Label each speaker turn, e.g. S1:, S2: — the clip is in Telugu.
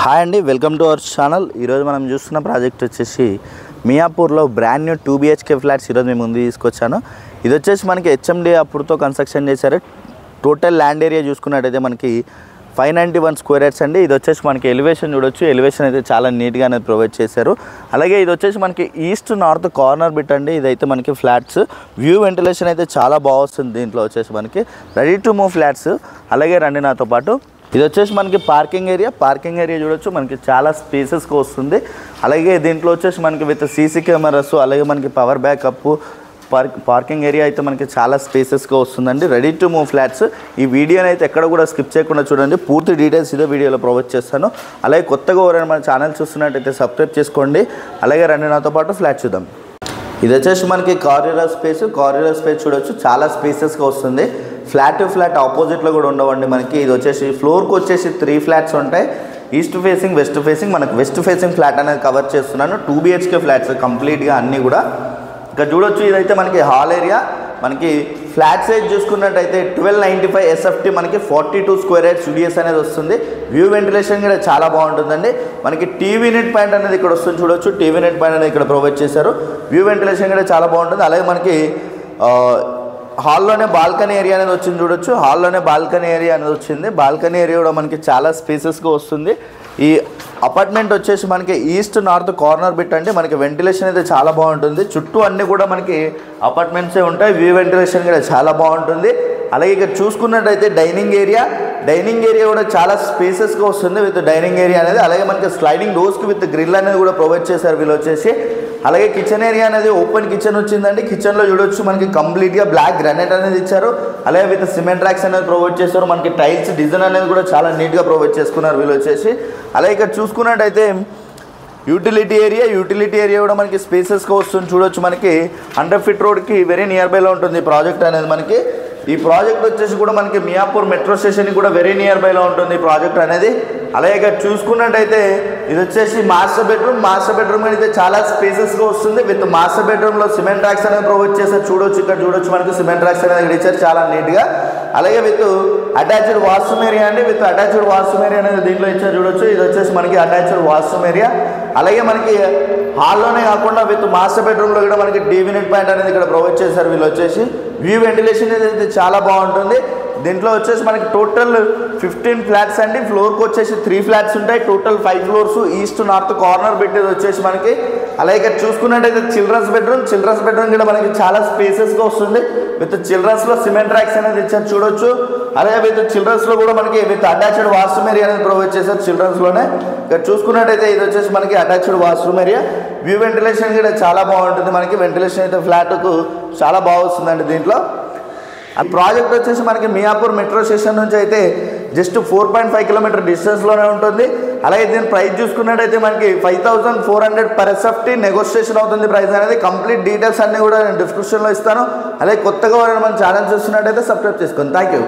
S1: హాయ్ అండి, వెల్కమ్ టు అవర్ ఛానల్. ఈరోజు మనం చూస్తున్న ప్రాజెక్ట్ వచ్చేసి మియాపూర్లో బ్రాండ్ న్యూ 2 BHK ఫ్లాట్స్ ఈరోజు మేము ముందు తీసుకొచ్చాను. ఇది వచ్చేసి మనకి HMD అప్పుడుతో కన్స్ట్రక్షన్ చేశారు. టోటల్ ల్యాండ్ ఏరియా చూసుకున్నట్టయితే మనకి 591 స్క్వేర్ యార్డ్స్ అండి. ఇది వచ్చేసి మనకి ఎలివేషన్ చూడొచ్చు. ఎలివేషన్ అయితే చాలా నీట్గా అనేది ప్రొవైడ్ చేశారు. అలాగే ఇది వచ్చేసి మనకి ఈస్ట్ నార్త్ కార్నర్ బిట్ అండి. ఇదైతే మనకి ఫ్లాట్స్ వ్యూ వెంటిలేషన్ అయితే చాలా బాగుంది. దీంట్లో వచ్చేసి మనకి రెడీ టు మూవ్ ఫ్లాట్స్. అలాగే రండి నాతో పాటు. ఇది వచ్చేసి మనకి పార్కింగ్ ఏరియా చూడొచ్చు. మనకి చాలా స్పేసెస్గా వస్తుంది. అలాగే దీంట్లో వచ్చేసి మనకి విత్ సీసీ కెమెరాస్, అలాగే మనకి పవర్ బ్యాకప్, పార్కింగ్ ఏరియా అయితే మనకి చాలా స్పేసెస్గా వస్తుందండి. Ready to move flats. ఈ వీడియోని అయితే ఎక్కడ కూడా స్కిప్ చేయకుండా చూడండి. పూర్తి డీటెయిల్స్ ఇదే వీడియోలో ప్రొవైడ్ చేస్తాను. అలాగే కొత్తగా ఎవరైనా మన ఛానల్ చూస్తున్నట్టయితే సబ్స్క్రైబ్ చేసుకోండి. అలాగే రండి నాతో పాటు ఫ్లాట్ చూద్దాం. ఇది వచ్చేసి మనకి కారిడార్ స్పేస్ చూడొచ్చు. చాలా స్పేసెస్గా వస్తుంది. ఫ్లాట్ ఆపోజిట్లో కూడా ఉండవండి మనకి. ఇది వచ్చేసి ఫ్లోర్కి వచ్చేసి 3 ఫ్లాట్స్ ఉంటాయి. East facing, west facing. మనకు వెస్ట్ ఫేసింగ్ ఫ్లాట్ అనేది కవర్ చేస్తున్నాను. 2 BHK ఫ్లాట్స్ కంప్లీట్గా అన్నీ కూడా. ఇక్కడ చూడొచ్చు. ఇదైతే మనకి హాల్ ఏరియా. మనకి ఫ్లాట్ సైజ్ చూసుకున్నట్టయితే 1295 SFT మనకి 42 స్క్వేర్ యార్డ్స్ UDS అనేది వస్తుంది. వ్యూ వెంటిలేషన్ కూడా చాలా బాగుంటుందండి. మనకి టీవీ నెట్ పాయింట్ అనేది ఇక్కడ వస్తుంది చూడొచ్చు. టీవీ నెట్ పాయింట్ అనేది ఇక్కడ ప్రొవైడ్ చేశారు. వ్యూ వెంటిలేషన్ కూడా చాలా బాగుంటుంది. అలాగే మనకి హాల్లోనే బాల్కనీ ఏరియా అనేది వచ్చింది చూడొచ్చు. బాల్కనీ ఏరియా కూడా మనకి చాలా స్పేసెస్గా వస్తుంది. ఈ అపార్ట్మెంట్ వచ్చేసి మనకి ఈస్ట్ నార్త్ కార్నర్ బిట్ అంటే మనకి వెంటిలేషన్ అయితే చాలా బాగుంటుంది. చుట్టూ అన్నీ కూడా మనకి అపార్ట్మెంట్సే ఉంటాయి. వ్యూ వెంటిలేషన్ కూడా చాలా బాగుంటుంది. అలాగే ఇక్కడ చూసుకున్నట్టయితే డైనింగ్ ఏరియా కూడా చాలా స్పేసెస్గా వస్తుంది విత్ డైనింగ్ ఏరియా అనేది. అలాగే మనకి స్లైడింగ్ డోర్స్కి విత్ గ్రిల్ అనేది కూడా ప్రొవైడ్ చేశారు వీళ్ళు వచ్చేసి. అలాగే కిచెన్ ఏరియా అనేది ఓపెన్ కిచెన్ వచ్చిందండి. కిచెన్లో చూడొచ్చు మనకి కంప్లీట్గా బ్లాక్ గ్రానైట్ అనేది ఇచ్చారు. అలాగే విత్ సిమెంట్ ర్యాక్స్ అనేది ప్రొవైడ్ చేశారు. మనకి టైల్స్ డిజైన్ అనేది కూడా చాలా నీట్గా ప్రొవైడ్ చేసుకున్నారు వీళ్ళు వచ్చేసి. అలాగే ఇక్కడ చూసుకున్నట్టయితే యూటిలిటీ ఏరియా కూడా మనకి స్పేసెస్గా వస్తుంది చూడొచ్చు. మనకి 100 feet రోడ్కి వెరీ నియర్ బైలో ఉంటుంది ఈ ప్రాజెక్ట్ అనేది మనకి. ఈ ప్రాజెక్ట్ వచ్చేసి కూడా మనకి మియాపూర్ మెట్రో స్టేషన్కి కూడా వెరీ నియర్ బైలో ఉంటుంది ఈ ప్రాజెక్ట్ అనేది. అలాగే ఇక్కడ చూసుకున్నట్టయితే ఇది వచ్చేసి మాస్టర్ బెడ్రూమ్ అయితే చాలా స్పేసెస్గా వస్తుంది. విత్ మాస్టర్ బెడ్రూమ్లో సిమెంట్ ర్యాక్స్ అనేది ప్రొవైడ్ చేస్తారు చూడొచ్చు. ఇక్కడ చూడొచ్చు మనకి సిమెంట్ ర్యాక్స్ అనేది ఇచ్చారు చాలా నీట్గా. అలాగే విత్ అటాచ్డ్ వాష్రూమ్ ఏరియా అండి. అనేది దీంట్లో ఇచ్చారు చూడొచ్చు. ఇది వచ్చేసి మనకి అటాచ్డ్ వాష్రూమ్ ఏరియా. అలాగే మనకి హాల్లోనే కాకుండా విత్ మాస్టర్ బెడ్రూమ్లో కూడా మనకి టీవీ నెట్ పాయింట్ అనేది ఇక్కడ ప్రొవైడ్ చేశారు వీళ్ళు వచ్చేసి. వ్యూ వెంటిలేషన్ అయితే చాలా బాగుంటుంది. దీంట్లో వచ్చేసి మనకి టోటల్ 15 ఫ్లాట్స్ అండి. ఫ్లోర్కి వచ్చేసి 3 ఫ్లాట్స్ ఉంటాయి. Total 5 floors. East north corner పెట్టేది వచ్చేసి మనకి. అలాగే ఇక్కడ చూసుకున్నట్టయితే చిల్డ్రన్స్ బెడ్రూమ్ కూడా మనకి చాలా స్పేసెస్గా వస్తుంది. విత్ చిల్డ్రన్స్లో సిమెంట్ ర్యాక్స్ అనేది ఇచ్చారు చూడొచ్చు. అలాగే విత్ చిల్డ్రన్స్లో కూడా మనకి విత్ అటాచ్డ్ వాష్రూమ్ ఏరియా అనేది ప్రొవైడ్ చేశారు చిల్డ్రన్స్లోనే. ఇక్కడ చూసుకున్నట్టయితే ఇది వచ్చేసి మనకి attached washroom area. View ventilation కూడా చాలా బాగుంటుంది మనకి. వెంటిలేషన్ అయితే ఫ్లాట్కు చాలా బాగా వస్తుందండి దీంట్లో. ఆ ప్రాజెక్ట్ వచ్చేసి మనకి మియాపూర్ మెట్రో స్టేషన్ నుంచి అయితే జస్ట్ 4.5 km డిస్టెన్స్లోనే ఉంటుంది. అలాగే దీని ప్రైస్ చూసుకున్నట్టయితే మనకి 5400 per SFT నెగోషియేషన్ అవుతుంది ప్రైస్ అనేది. కంప్లీట్ డీటెయిల్స్ అన్నీ కూడా నేను డిస్క్రిప్షన్లో ఇస్తాను. అలాగే కొత్తగా మన ఛానల్ చూస్తున్నట్టయితే సబ్స్క్రైబ్ చేసుకోండి. Thank you.